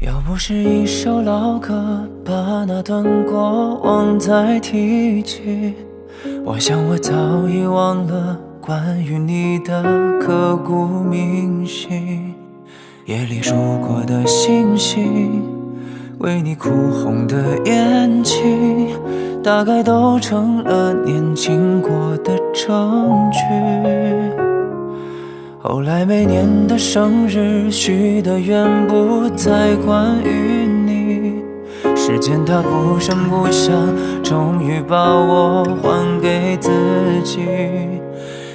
要不是一首老歌把那段过往再提起，我想我早已忘了关于你的刻骨铭心。夜里数过的星星，为你哭红的眼睛，大概都成了年轻过的证据。后来每年的生日许的愿不再关于你，时间它不声不响，终于把我还给自己。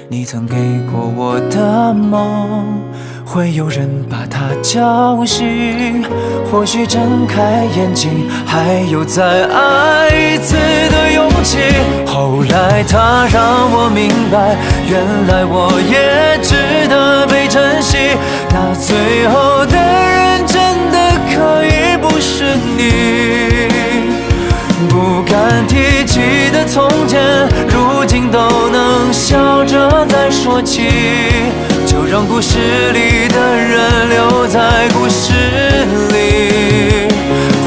你曾给过我的梦，会有人把它叫醒，或许睁开眼睛还有再爱一次的勇气。后来它让我明白，原来我也值得被珍惜，那最后的人真的可以不是你。不敢提起的从前，如今都能笑着再说起，就让故事里的人留在故事里。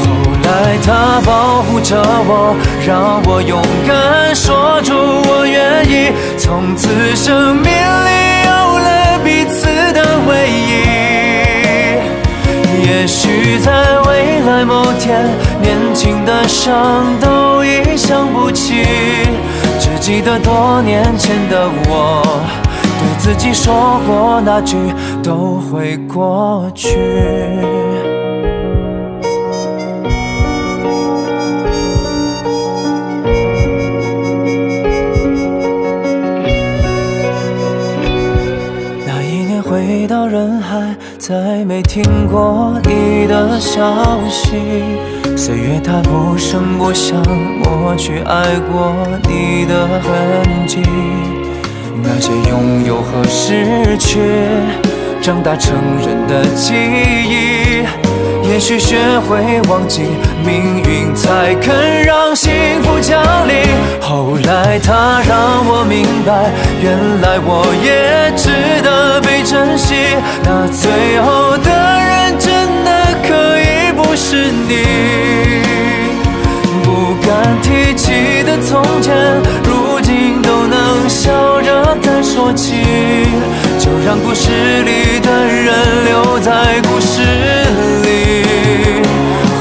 后来他保护着我，让我勇敢说出我愿意，从此生命里有了彼此的回忆。也许在未来某天，年轻的伤都已想不起，只记得多年前的我对自己说过那句都会过去。那一年回到人海，再没听过你的消息，岁月它不声不响抹去爱过你的痕迹。那些拥有和失去，长大成人的记忆，也许学会忘记，命运才肯让幸福降临。后来它让我明白，原来我也值得被珍惜，那最后的人真的可以不是你。不敢提起的从前，如今都能笑着再说起，就让故事里的人留在故事里。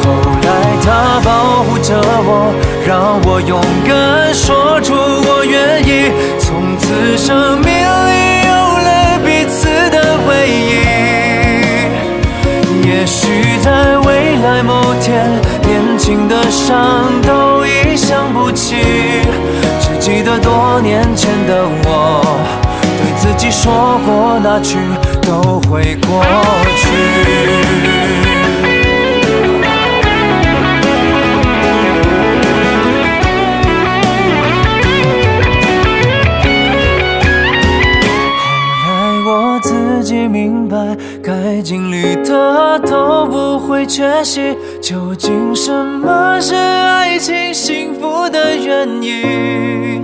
后来他保护着我，让我勇敢说出我愿意，从此生命里有了彼此的回忆。也许在未来某天，年轻的伤都已想不起，只记得多年前的我对自己说过那句都会过去。明白，该经历的都不会缺席，究竟什么是爱情幸福的原因？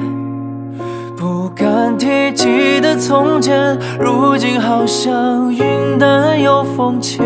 不敢提起的从前，如今好像云淡有风轻。